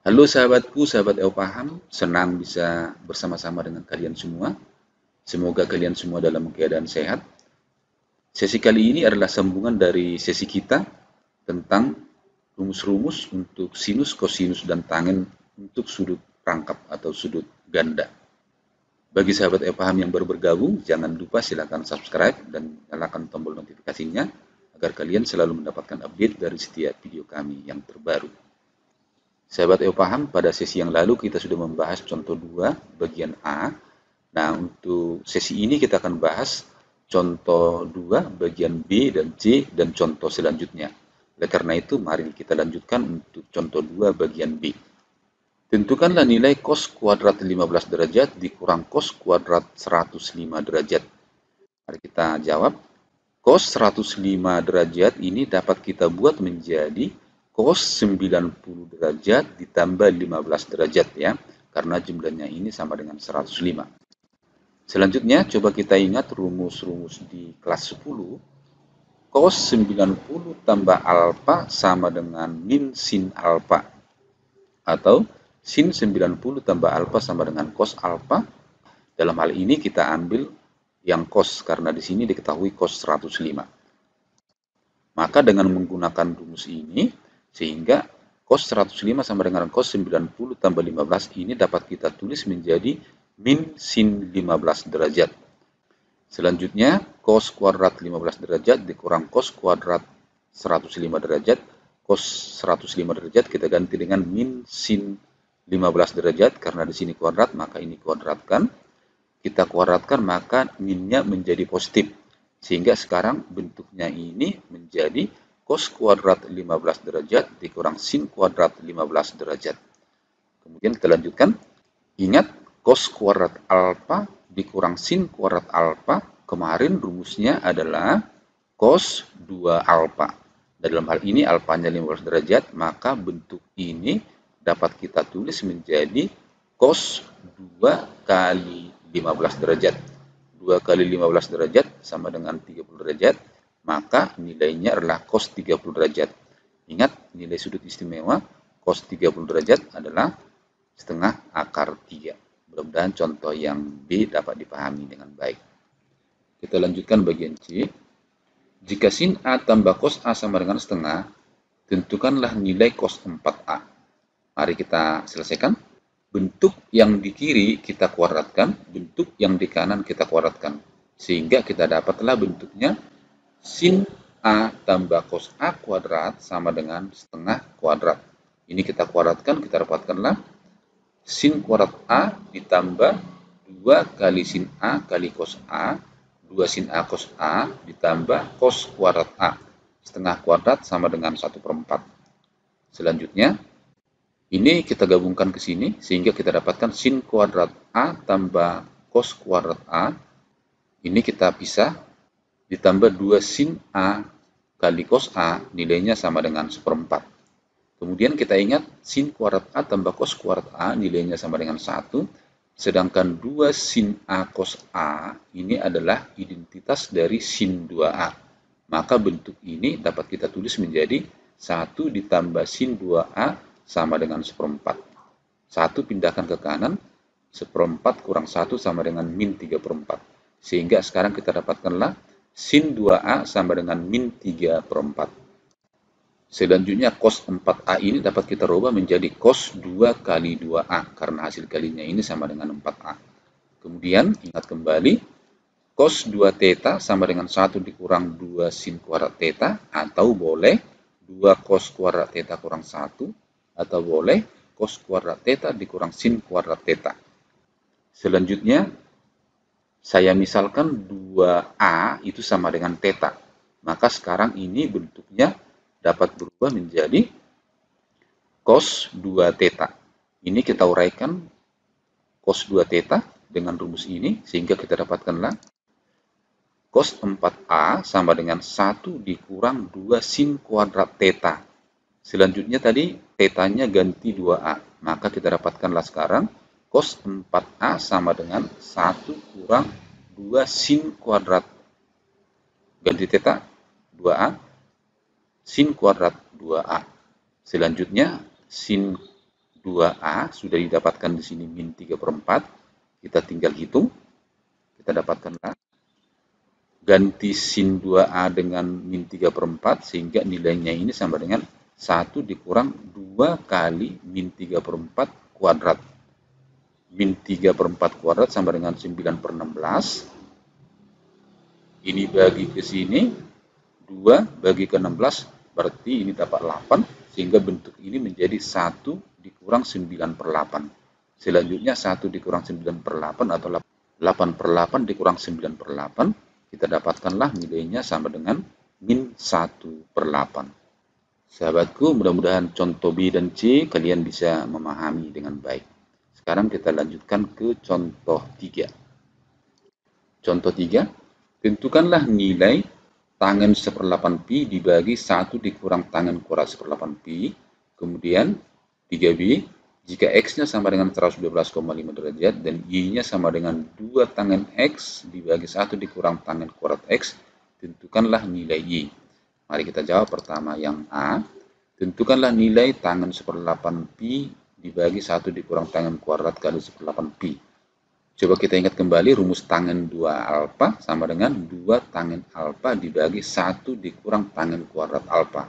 Halo sahabatku, sahabat Paham, senang bisa bersama-sama dengan kalian semua. Semoga kalian semua dalam keadaan sehat. Sesi kali ini adalah sambungan dari sesi kita tentang rumus-rumus untuk sinus, kosinus, dan tangen untuk sudut rangkap atau sudut ganda. Bagi sahabat Paham yang baru bergabung, jangan lupa silakan subscribe dan nyalakan tombol notifikasinya agar kalian selalu mendapatkan update dari setiap video kami yang terbaru. Sahabat Paham, pada sesi yang lalu kita sudah membahas contoh 2 bagian A. Nah, untuk sesi ini kita akan bahas contoh 2 bagian B dan C dan contoh selanjutnya. Oleh karena itu, mari kita lanjutkan untuk contoh 2 bagian B. Tentukanlah nilai cos kuadrat 15 derajat dikurang cos kuadrat 105 derajat. Mari kita jawab. Cos 105 derajat ini dapat kita buat menjadi cos 90 derajat ditambah 15 derajat ya, karena jumlahnya ini sama dengan 105. Selanjutnya, coba kita ingat rumus-rumus di kelas 10. Cos 90 tambah alfa sama dengan min sin alfa. Atau sin 90 tambah alfa sama dengan cos alfa. Dalam hal ini kita ambil yang cos, karena di sini diketahui cos 105. Maka dengan menggunakan rumus ini, sehingga cos 105 sama dengan cos 90 tambah 15 ini dapat kita tulis menjadi min sin 15 derajat. Selanjutnya, cos kuadrat 15 derajat dikurang cos kuadrat 105 derajat. Cos 105 derajat kita ganti dengan min sin 15 derajat, karena di sini kuadrat, maka ini kuadratkan. Kita kuadratkan, maka minnya menjadi positif. Sehingga sekarang bentuknya ini menjadi cos kuadrat 15 derajat dikurang sin kuadrat 15 derajat. Kemudian kita lanjutkan. Ingat, cos kuadrat alfa dikurang sin kuadrat alfa. Kemarin rumusnya adalah cos 2 alfa. Dalam hal ini alfanya 15 derajat, maka bentuk ini dapat kita tulis menjadi cos 2 kali 15 derajat. 2 kali 15 derajat sama dengan 30 derajat, maka nilainya adalah cos 30 derajat. Ingat, nilai sudut istimewa cos 30 derajat adalah setengah akar 3. Mudah-mudahan contoh yang B dapat dipahami dengan baik. Kita lanjutkan bagian C. Jika sin A tambah cos A sama dengan setengah, tentukanlah nilai cos 4A. Mari kita selesaikan. Bentuk yang di kiri kita kuadratkan, bentuk yang di kanan kita kuadratkan. Sehingga kita dapatlah bentuknya sin A tambah cos A kuadrat sama dengan setengah kuadrat. Ini kita kuadratkan, kita dapatkanlah sin kuadrat A ditambah 2 kali sin A kali cos A, 2 sin A cos A ditambah cos kuadrat A. Setengah kuadrat sama dengan 1/4. Selanjutnya, ini kita gabungkan ke sini, sehingga kita dapatkan sin kuadrat A tambah cos kuadrat A. Ini kita pisah, ditambah 2 sin A kali cos A, nilainya sama dengan 1/4. Kemudian kita ingat, sin kuadrat A tambah cos kuadrat A, nilainya sama dengan 1. Sedangkan 2 sin A cos A, ini adalah identitas dari sin 2A. Maka bentuk ini dapat kita tulis menjadi 1 ditambah sin 2A sama dengan 1/4. 1 pindahkan ke kanan, 1/4 kurang 1 sama dengan min 3/4. Sehingga sekarang kita dapatkanlah sin 2A sama dengan min 3/4. Selanjutnya cos 4A ini dapat kita rubah menjadi cos 2 kali 2A, karena hasil kalinya ini sama dengan 4A. Kemudian ingat kembali, cos 2 theta sama dengan 1 dikurang 2 sin kuadrat theta, atau boleh 2 cos kuadrat theta kurang 1, atau boleh cos kuadrat theta dikurang sin kuadrat theta. Selanjutnya, saya misalkan 2A itu sama dengan theta. Maka sekarang ini bentuknya dapat berubah menjadi cos 2 theta. Ini kita uraikan cos 2 theta dengan rumus ini, sehingga kita dapatkanlah cos 4A sama dengan 1 dikurang 2 sin kuadrat theta. Selanjutnya tadi theta-nya ganti 2A. Maka kita dapatkanlah sekarang cos 4A sama dengan 1 kurang 2 sin kuadrat. Ganti theta 2A, sin kuadrat 2A. Selanjutnya sin 2A sudah didapatkan di sini min 3/4. Kita tinggal hitung. Kita dapatkanlah. Ganti sin 2A dengan min 3/4 sehingga nilainya ini sama dengan 1 dikurang 2 kali min 3/4 kuadrat. Min 3/4 kuadrat sama dengan 9/16. Ini bagi ke sini, 2 bagi ke 16, berarti ini dapat 8, sehingga bentuk ini menjadi 1 dikurang 9/8. Selanjutnya 1 dikurang 9/8 atau 8/8 dikurang 9/8, kita dapatkanlah nilainya sama dengan min 1/8. Sahabatku, mudah-mudahan contoh B dan C kalian bisa memahami dengan baik. Sekarang kita lanjutkan ke contoh 3. Contoh 3, tentukanlah nilai tangen 1/8 pi dibagi 1 dikurang tangen kuadrat 1/8 pi. Kemudian 3B, jika X-nya sama dengan 112,5 derajat dan Y-nya sama dengan 2 tangen X dibagi 1 dikurang tangen kuadrat X, tentukanlah nilai Y. Mari kita jawab pertama yang A. Tentukanlah nilai tangen 1/8 pi dibagi 1 dikurang tangen kuadrat kali 1/8 pi. Coba kita ingat kembali rumus tangen 2 alfa sama dengan 2 tangen alfa dibagi 1 dikurang tangen kuadrat alfa.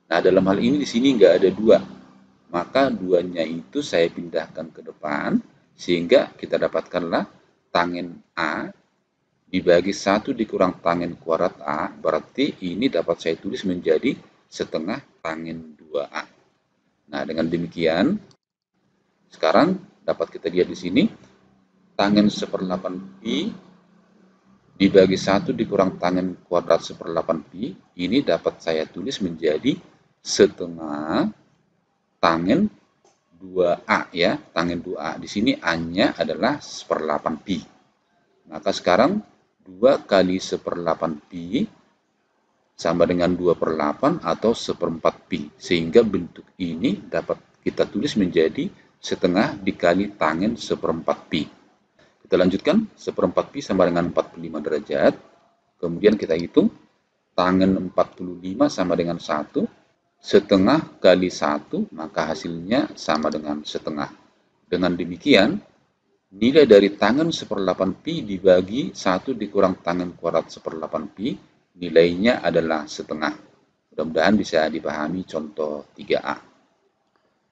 Nah, dalam hal ini di sini nggak ada 2. Maka 2-nya itu saya pindahkan ke depan sehingga kita dapatkanlah tangen A dibagi 1 dikurang tangen kuadrat A, berarti ini dapat saya tulis menjadi setengah tangen 2A. Nah, dengan demikian, sekarang dapat kita lihat di sini, tangen 1/8 pi dibagi 1 dikurang tangen kuadrat 1/8 pi, ini dapat saya tulis menjadi setengah tangen 2A ya, tangen 2A. Di sini A-nya adalah 1/8 pi. Maka sekarang 2 kali 1/8 pi sama dengan 2/8 atau 1/4 pi. Sehingga bentuk ini dapat kita tulis menjadi setengah dikali tangen 1/4 pi. Kita lanjutkan, 1/4 pi sama dengan 45 derajat. Kemudian kita hitung, tangen 45 sama dengan 1. Setengah kali 1, maka hasilnya sama dengan setengah. Dengan demikian, nilai dari tangen 1/8 pi dibagi 1 dikurang tangen kuadrat 1/8 pi, nilainya adalah setengah. Mudah-mudahan bisa dipahami contoh 3A.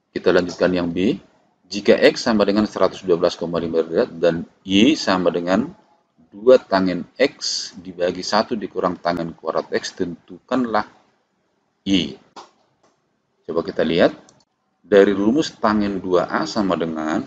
Kita lanjutkan yang B. Jika X sama dengan 112,5 derajat dan Y sama dengan 2 tangen X dibagi 1 dikurang tangen kuadrat X, tentukanlah Y. Coba kita lihat. Dari rumus tangen 2A sama dengan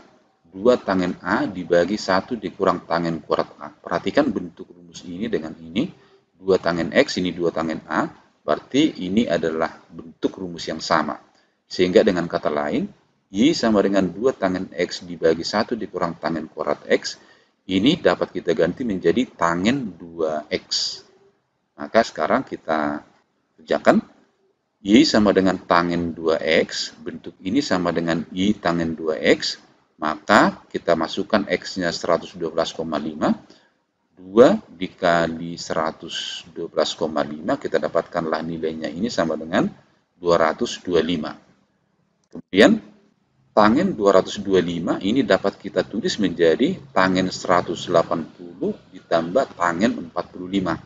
2 tangen A dibagi 1 dikurang tangen kuadrat A. Perhatikan bentuk rumus ini dengan ini. 2 tangen X, ini 2 tangen A. Berarti ini adalah bentuk rumus yang sama. Sehingga dengan kata lain, Y sama dengan 2 tangen X dibagi 1 dikurang tangen kuadrat X. Ini dapat kita ganti menjadi tangen 2X. Maka sekarang kita kerjakan. Y sama dengan tangen 2X. Bentuk ini sama dengan Y tangen 2X. Maka kita masukkan X-nya 112,5. 2 dikali 112,5. Kita dapatkanlah nilainya ini sama dengan 225. Kemudian tangen 225 ini dapat kita tulis menjadi tangen 180 ditambah tangen 45.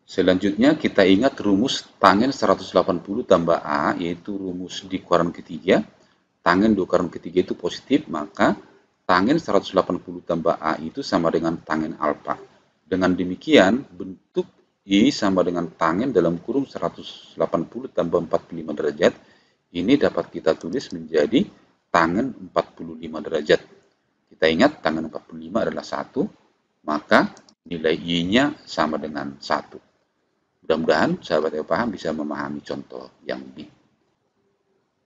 Selanjutnya kita ingat rumus tangen 180 tambah A, yaitu rumus di kuadran ketiga. Tangen 2 kuadran ketiga itu positif, maka tangen 180 tambah A itu sama dengan tangen alfa. Dengan demikian, bentuk Y sama dengan tangen dalam kurung 180 tambah 45 derajat, ini dapat kita tulis menjadi tangen 45 derajat. Kita ingat tangen 45 adalah 1, maka nilai Y-nya sama dengan 1. Mudah-mudahan sahabat yang paham bisa memahami contoh yang B.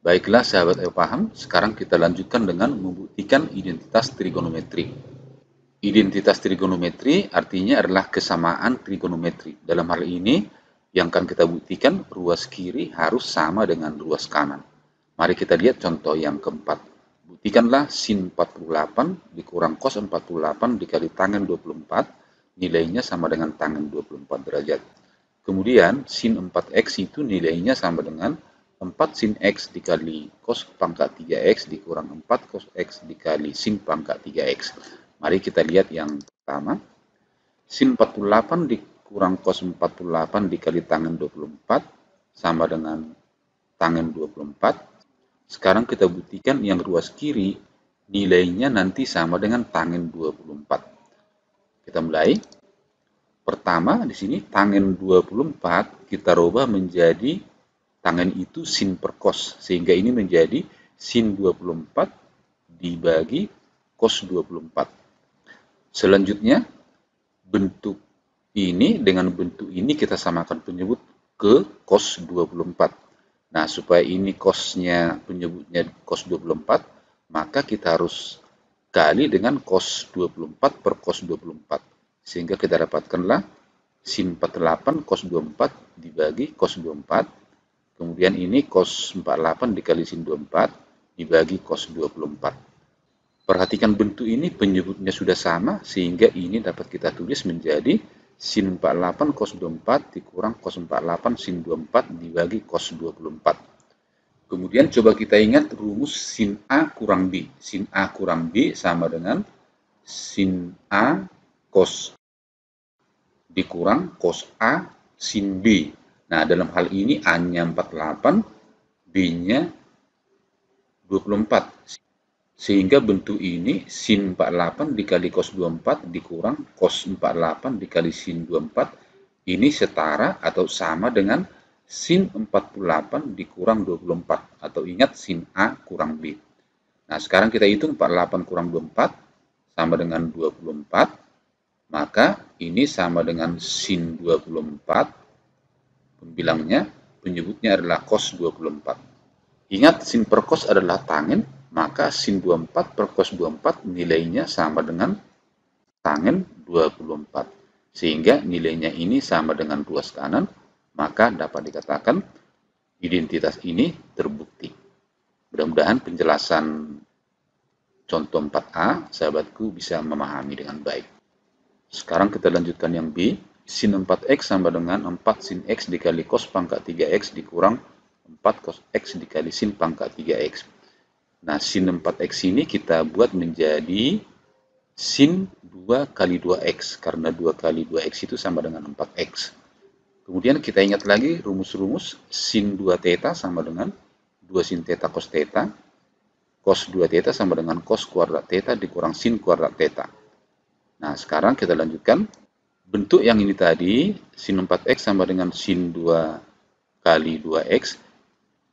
Baiklah sahabat yang paham, sekarang kita lanjutkan dengan membuktikan identitas trigonometri. Identitas trigonometri artinya adalah kesamaan trigonometri. Dalam hal ini, yang akan kita buktikan, ruas kiri harus sama dengan ruas kanan. Mari kita lihat contoh yang keempat. Buktikanlah sin 48 dikurang cos 48 dikali tangen 24, nilainya sama dengan tangen 24 derajat. Kemudian sin 4x itu nilainya sama dengan 4 sin X dikali cos pangkat 3X dikurang 4 cos X dikali sin pangkat 3X. Mari kita lihat yang pertama. Sin 48 dikurang cos 48 dikali tangen 24 sama dengan tangen 24. Sekarang kita buktikan yang ruas kiri nilainya nanti sama dengan tangen 24. Kita mulai. Pertama di sini tangen 24 kita rubah menjadi tangen itu sin per cos, sehingga ini menjadi sin 24 dibagi cos 24. Selanjutnya, bentuk ini dengan bentuk ini kita samakan penyebut ke cos 24. Nah, supaya ini cosnya penyebutnya cos 24, maka kita harus kali dengan cos 24 per cos 24. Sehingga kita dapatkanlah sin 48 cos 24 dibagi cos 24. Kemudian ini cos 48 dikali sin 24 dibagi cos 24. Perhatikan bentuk ini penyebutnya sudah sama sehingga ini dapat kita tulis menjadi sin 48 cos 24 dikurang cos 48 sin 24 dibagi cos 24. Kemudian coba kita ingat rumus sin A kurang B. Sin A kurang B sama dengan sin A cos dikurang cos A sin B. Nah, dalam hal ini A-nya 48, B-nya 24. Sehingga bentuk ini sin 48 dikali cos 24 dikurang cos 48 dikali sin 24. Ini setara atau sama dengan sin 48 dikurang 24. Atau ingat sin A kurang B. Nah, sekarang kita hitung 48 kurang 24 sama dengan 24. Maka ini sama dengan sin 24. Pembilangnya, penyebutnya adalah cos 24. Ingat, sin per cos adalah tangen, maka sin 24 per cos 24 nilainya sama dengan tangen 24. Sehingga nilainya ini sama dengan ruas kanan, maka dapat dikatakan identitas ini terbukti. Mudah-mudahan penjelasan contoh 4A, sahabatku bisa memahami dengan baik. Sekarang kita lanjutkan yang B. Sin 4X sama dengan 4 sin X dikali cos pangkat 3X dikurang 4 cos X dikali sin pangkat 3X. Nah, sin 4X ini kita buat menjadi sin 2 kali 2X, karena 2 kali 2X itu sama dengan 4X. Kemudian kita ingat lagi rumus-rumus sin 2 theta sama dengan 2 sin theta cos theta, cos 2 theta sama dengan cos kuadrat theta dikurang sin kuadrat theta. Nah, sekarang kita lanjutkan. Bentuk yang ini tadi, sin 4X sama dengan sin 2 kali 2X.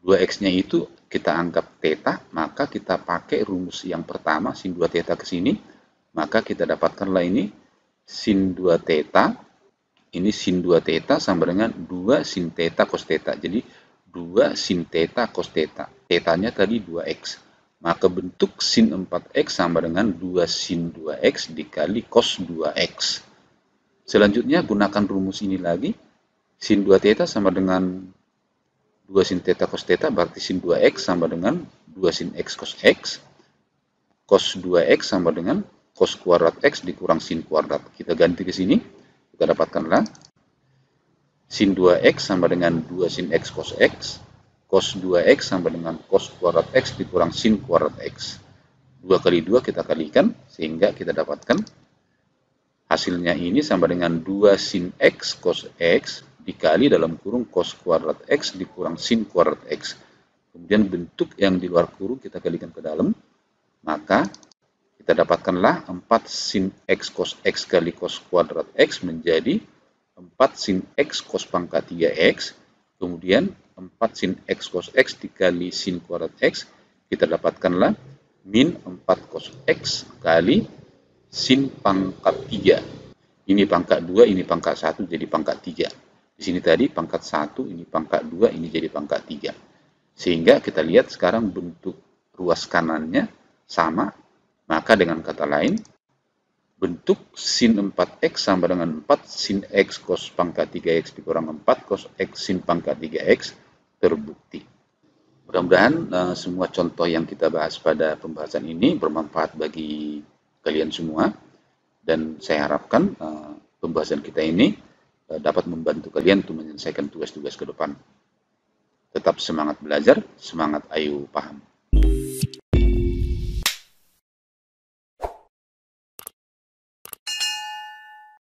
2X-nya itu kita anggap theta, maka kita pakai rumus yang pertama, sin 2 theta ke sini. Maka kita dapatkanlah ini sin 2 theta. Ini sin 2 theta sama dengan 2 sin theta cos theta. Jadi 2 sin theta cos theta. Theta-nya tadi 2X. Maka bentuk sin 4X sama dengan 2 sin 2X dikali cos 2X. Selanjutnya gunakan rumus ini lagi. Sin 2 theta sama dengan 2 sin theta cos theta, berarti sin 2x sama dengan 2 sin x cos x. Cos 2x sama dengan cos kuadrat x dikurang sin kuadrat. Kita ganti ke sini. Kita dapatkanlah sin 2x sama dengan 2 sin x cos x. Cos 2x sama dengan cos kuadrat x dikurang sin kuadrat x. 2 kali 2 kita kalikan, sehingga kita dapatkan hasilnya ini sama dengan 2 sin x cos x dikali dalam kurung cos kuadrat x dikurang sin kuadrat x. Kemudian bentuk yang di luar kurung kita kalikan ke dalam, maka kita dapatkanlah 4 sin x cos x kali cos kuadrat x menjadi 4 sin x cos pangkat 3x. Kemudian 4 sin x cos x dikali sin kuadrat x, kita dapatkanlah min 4 cos x kali sin pangkat 3. Ini pangkat 2, ini pangkat 1, jadi pangkat 3. Di sini tadi pangkat 1, ini pangkat 2, ini jadi pangkat 3. Sehingga kita lihat sekarang bentuk ruas kanannya sama. Maka dengan kata lain, bentuk sin 4x sama dengan 4 sin x cos pangkat 3x dikurang 4 cos x sin pangkat 3x terbukti. Mudah-mudahan semua contoh yang kita bahas pada pembahasan ini bermanfaat bagi kalian semua, dan saya harapkan pembahasan kita ini dapat membantu kalian untuk menyelesaikan tugas-tugas ke depan. Tetap semangat belajar, semangat ayo paham.